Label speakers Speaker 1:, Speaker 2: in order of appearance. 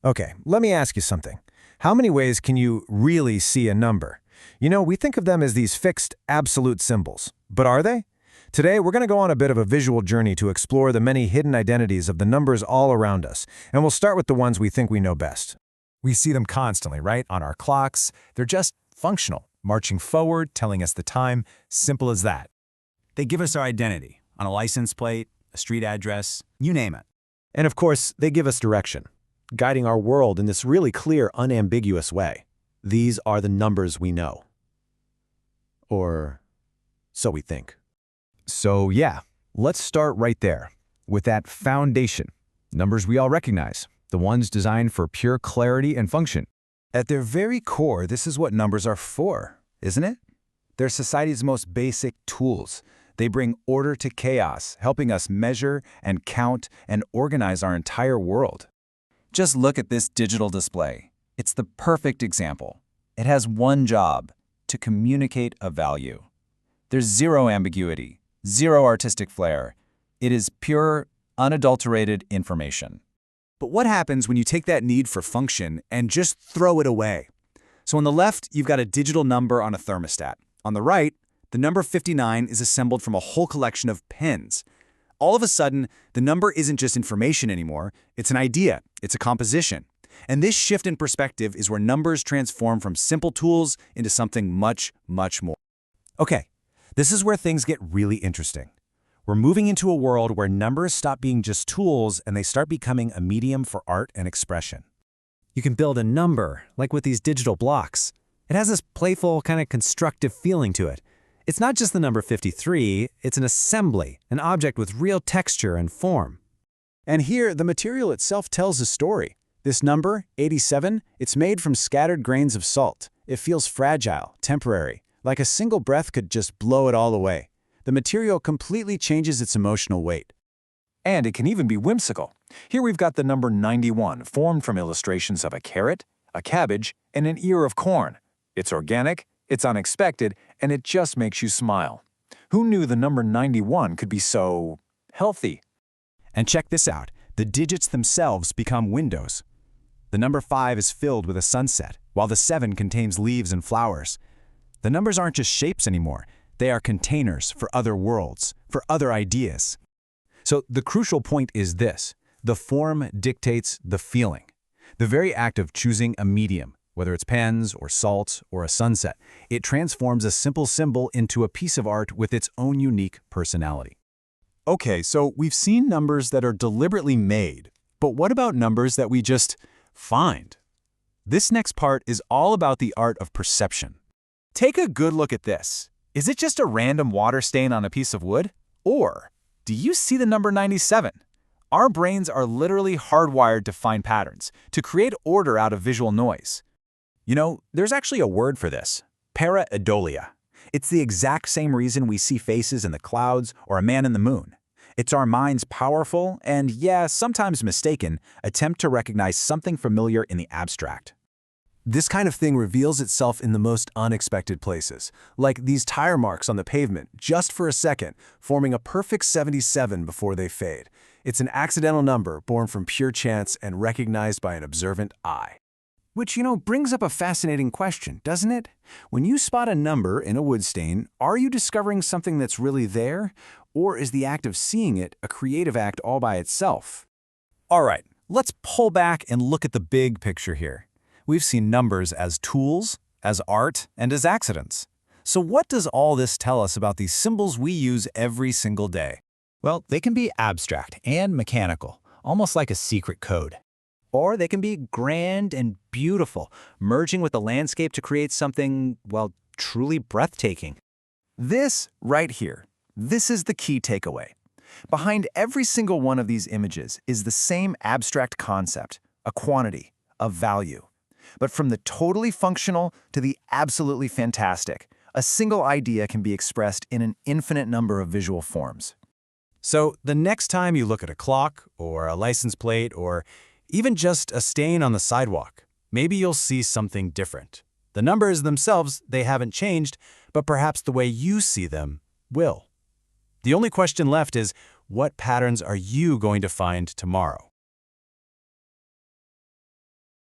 Speaker 1: Okay, let me ask you something. How many ways can you really see a number? We think of them as these fixed, absolute symbols. But are they? Today, we're going to go on a bit of a visual journey to explore the many hidden identities of the numbers all around us, and we'll start with the ones we think we know best.
Speaker 2: We see them constantly, right? On our clocks. They're just functional, marching forward, telling us the time, simple as that. They give us our identity on a license plate, a street address, you name it.
Speaker 1: And of course, they give us direction, guiding our world in this really clear, unambiguous way. These are the numbers we know. Or so we think.
Speaker 2: So yeah, let's start right there, with that foundation. Numbers we all recognize, the ones designed for pure clarity and function.
Speaker 3: At their very core, this is what numbers are for, isn't it? They're society's most basic tools. They bring order to chaos, helping us measure and count and organize our entire world. Just look at this digital display. It's the perfect example. It has one job: to communicate a value. There's zero ambiguity, zero artistic flair. It is pure, unadulterated information. But what happens when you take that need for function and just throw it away? So on the left, you've got a digital number on a thermostat. On the right, the number 59 is assembled from a whole collection of pens. All of a sudden, the number isn't just information anymore, it's an idea, it's a composition. And this shift in perspective is where numbers transform from simple tools into something much, much more.
Speaker 2: Okay, this is where things get really interesting. We're moving into a world where numbers stop being just tools and they start becoming a medium for art and expression. You can build a number, like with these digital blocks. It has this playful, kind of constructive feeling to it. It's not just the number 53, it's an assembly, an object with real texture and form.
Speaker 3: And here, the material itself tells a story. This number, 87, it's made from scattered grains of salt. It feels fragile, temporary, like a single breath could just blow it all away. The material completely changes its emotional weight.
Speaker 4: And it can even be whimsical. Here we've got the number 91, formed from illustrations of a carrot, a cabbage, and an ear of corn. It's organic, it's unexpected, and it just makes you smile. Who knew the number 91 could be so healthy?
Speaker 2: And check this out, the digits themselves become windows. The number 5 is filled with a sunset, while the 7 contains leaves and flowers. The numbers aren't just shapes anymore, they are containers for other worlds, for other ideas. So the crucial point is this: the form dictates the feeling. The very act of choosing a medium, whether it's pens or salt or a sunset, it transforms a simple symbol into a piece of art with its own unique personality.
Speaker 3: Okay, so we've seen numbers that are deliberately made, but what about numbers that we just find? This next part is all about the art of perception. Take a good look at this. Is it just a random water stain on a piece of wood? Or do you see the number 97? Our brains are literally hardwired to find patterns, to create order out of visual noise. There's actually a word for this: pareidolia. It's the exact same reason we see faces in the clouds or a man in the moon. It's our mind's powerful and, yeah, sometimes mistaken, attempt to recognize something familiar in the abstract.
Speaker 1: This kind of thing reveals itself in the most unexpected places, like these tire marks on the pavement, just for a second, forming a perfect 77 before they fade. It's an accidental number born from pure chance and recognized by an observant eye. Which, brings up a fascinating question, doesn't it? When you spot a number in a wood stain, are you discovering something that's really there? Or is the act of seeing it a creative act all by itself?
Speaker 2: All right, let's pull back and look at the big picture here. We've seen numbers as tools, as art, and as accidents. So what does all this tell us about these symbols we use every single day?
Speaker 5: Well, they can be abstract and mechanical, almost like a secret code. Or they can be grand and beautiful, merging with the landscape to create something, well, truly breathtaking.
Speaker 3: This right here, this is the key takeaway. Behind every single one of these images is the same abstract concept, a quantity, a value. But from the totally functional to the absolutely fantastic, a single idea can be expressed in an infinite number of visual forms.
Speaker 2: So the next time you look at a clock or a license plate or even just a stain on the sidewalk, maybe you'll see something different. The numbers themselves, they haven't changed, but perhaps the way you see them will. The only question left is, what patterns are you going to find tomorrow?